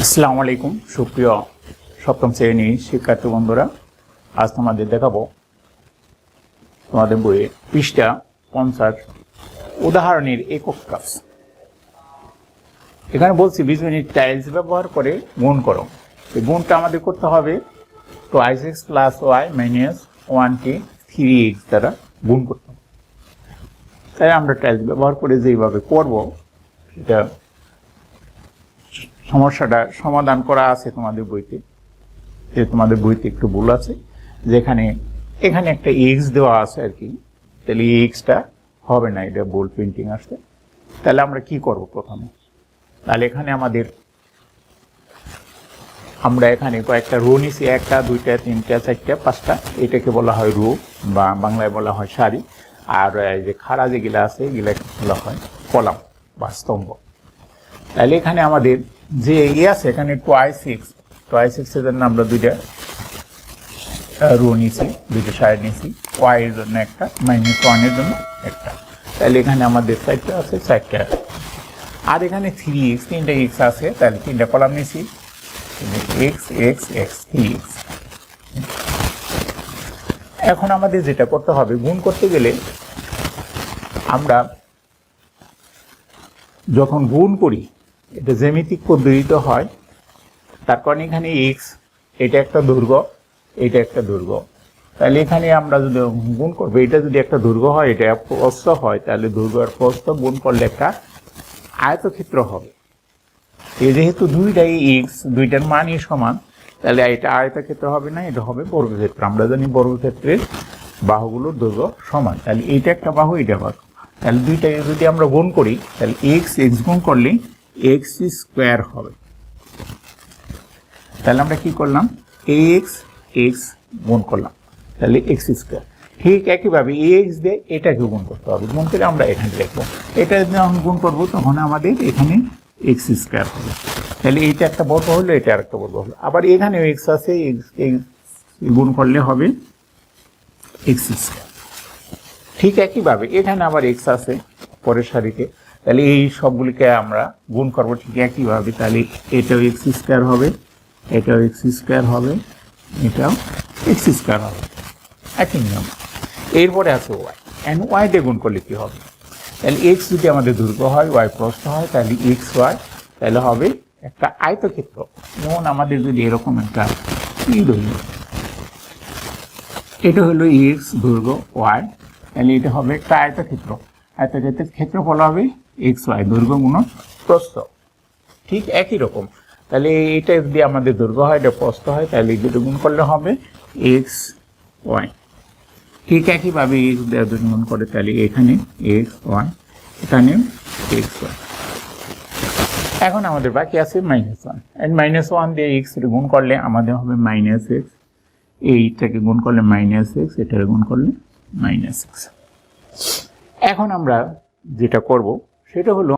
আসসালামু আলাইকুম সুপ্রিয় সপ্তম শ্রেণীর শিক্ষার্থী বন্ধুরা, আজ তোমাদের দেখাবো তোমাদের বইয়ে পৃষ্ঠা 50 উদাহরণের একক কাজ। এখানে বলছি বীজগণিত টাইলস ব্যবহার করে গুণ করো। এই গুণটা আমাদের করতে হবে 2x plus y minus 1k 3x দ্বারা গুণ করতে হবে। তাই আমরা টাইলস ব্যবহার করে যেইভাবে করব সেটা সমস্যাটা সমাধান করা আছে তোমাদের বইতে। যে তোমাদের বইতে একটু ভুল আছে, যেখানে এখানে একটা এক্স দেওয়া আছে আর কি, তাহলে এই এক্সটা হবে না, এটা বোল্ড প্রিন্টিং আসছে। তাহলে আমরা কি করব প্রথমে? তাহলে এখানে আমরা এখানে কয়েকটা রো নিছি, 1টা 2টা 3টা 4টা 5টা। এটাকে বলা হয় রো বা বাংলায় বলা হয় সারি। আর এই যে খাড়া যেগুলো আছে এগুলাকে বলা হয় কলাম বা স্তম্ভ। তাহলে এখানে আমাদের যে আছে এখানে 2x এর জন্য আমরা 2টা রো নিছি, 2টা সাইড নিছি, y এর জন্য একটা, -1 এর জন্য একটা। তাহলে এখানে আমাদের 4টা আছে, 4টা। আর এখানে 3x 3টা x আছে, তাহলে 3টা কলাম নিছি, x x x 3x। এখন আমাদের যেটা করতে হবে, গুণ করতে গেলে আমরা যখন গুণ করি এটা জ্যামিতিক পদ্ধতিতে হয়। তার কারণে এখানে x এটা একটা দৈর্ঘ্য, এটা একটা দৈর্ঘ্য। তাহলে এখানে আমরা যদি গুণ করবো, এটা যদি একটা দৈর্ঘ্য হয়, এটা প্রস্থ হয়, তাহলে দৈর্ঘ্য আর প্রস্থ গুণ করলে একটা আয়তক্ষেত্র হবে। যেহেতু দুইটাই x, দুইটার মানই সমান, তাহলে এটা আয়তক্ষেত্র হবে না, এটা হবে বর্গক্ষেত্র। আমরা জানি বর্গক্ষেত্রের বাহুগুলোর দৈর্ঘ্য সমান। তাহলে এইটা একটা বাহু, এটা বাহু। তাহলে দুইটাকে যদি আমরা গুণ করি, তাহলে x গুণ করলে x স্কোয়ার হবে। তাহলে আমরা কি করলাম, x গুণ করলাম, তাহলে x স্কোয়ার। ঠিক একইভাবে x দিয়ে এটাকে গুণ করতে হবে। গুণ করে আমরা এখানে লিখবো, এটা যখন গুণ করবো তখন আমাদের এখানে x স্কোয়ার হবে। তাহলে এইটা একটা বর্গ হলো, এটা আর একটা বর্গ হলো। আবার এখানেও x আছে, গুণ করলে হবে x স্কোয়ার। ঠিক একইভাবে এখানে আবার x আছে পরের সারিতে, তাহলে এই সবগুলিকে আমরা গুণ করবো ঠিক একইভাবে। তাহলে এটাও x স্কোয়ার হবে, এটাও x স্কোয়ার হবে, এটাও x স্কোয়ার হবে, একই নিয়ম। এরপরে আছে y, and y দিয়ে গুণ করলে কি হবে? তাহলে x যদি আমাদের দৈর্ঘ্য হয়, y প্রস্থ হয়, তাহলে x y, তাহলে হবে একটা আয়তক্ষেত্র। যেমন আমাদের যদি এরকম একটা হইল, এটা হলো x দৈর্ঘ্য y, তাহলে এটা হবে একটা আয়তক্ষেত্র। আয়তক্ষেত্রের ক্ষেত্রফল হবে x y, দৈর্ঘ্য গুণন প্রস্থ। ঠিক একই রকম, তাহলে এটা যদি আমাদের দৈর্ঘ্য হয়, এটা প্রস্থ হয়, তাহলে এই দুটো গুণ করলে হবে x y। ঠিক একইভাবে x দিয়ে গুণ করে, তাহলে এখানে x y, এখানে x y। এখন আমাদের বাকি আছে -1, and -1 দিয়ে x গুণ করলে আমাদের হবে -x, এইটাকে গুণ করলে -x, এটাকে গুণ করলে -x। এখন আমরা যেটা করব সেটা হলো,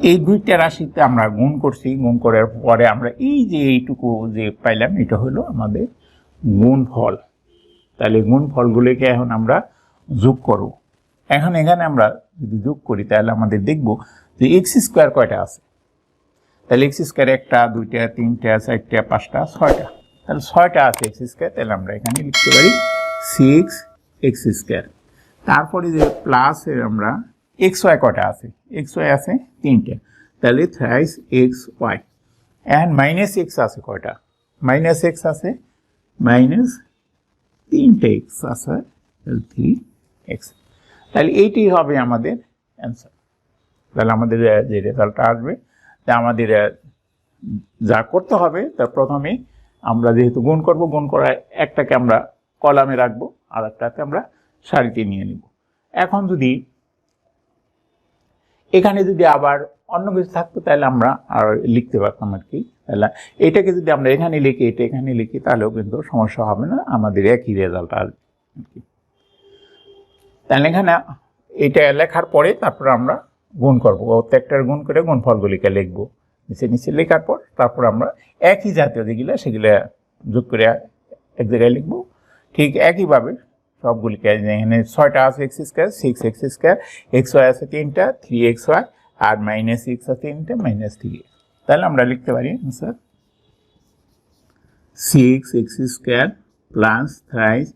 এই দুইটা রাশিতে আমরা গুণ করছি, গুণ করার পরে আমরা এই যে এইটুকু যে পাইলাম, এটা হলো আমাদের গুণফল। তাহলে গুণফলগুলোকে এখন আমরা যোগ করব। এখন এখানে আমরা যদি যোগ করি, তাহলে আমাদের দেখব যে x স্কোয়ার কয়টা আছে। তাহলে x স্কোয়ার 1টা 2টা 3টা 4টা 5টা 6টা, তাহলে 6টা আছে x স্কোয়ার। তাহলে আমরা এখানে লিখতে পারি 6x স্কোয়ার। তারপরে যে প্লাস আমরা xy কয়টা আছে, xy আছে 3টে, তাহলে 3xy। and -x আছে কয়টা, -x আছে, -3টে x আছে, 3x। তাহলে এইটি হবে আমাদের অ্যান্সার। তাহলে আমাদের যে রেজাল্টটা আসবে, তা আমাদের যা করতে হবে, তা প্রথমে আমরা যেহেতু গুণ করব, গুণ করা একটাকে আমরা কলামে রাখবো, আর একটাকে আমরা সারিতে নিয়ে নিব। এখন যদি এখানে যদি আবার অন্য কিছু থাকতো, তাহলে আমরা আর লিখতে পারতাম আর কি। তাহলে এটাকে যদি আমরা এখানে লিখি, এটা এখানে লিখি, তাহলেও কিন্তু সমস্যা হবে না, আমাদের একই রেজাল্ট আসবে। তাহলে এখানে এটা লেখার পরে তারপর আমরা গুণ করবো, প্রত্যেকটার গুণ করে গুণফলগুলিকে লিখবো নিচে নিচে। লেখার পর তারপর আমরা একই জাতীয় যেগুলো সেগুলো যোগ করে এক জায়গায় লিখবো। ঠিক একইভাবে সবগুলিকে, এখানে 6টা আছে x square, 6x square, xy আছে 3টা 3xy, আর -x আছে 3টা -3x। তাহলে আমরা লিখতে পারি answer 6x² plus thrice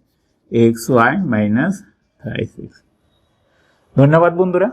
xy minus thrice x। ধন্যবাদ বন্ধুরা।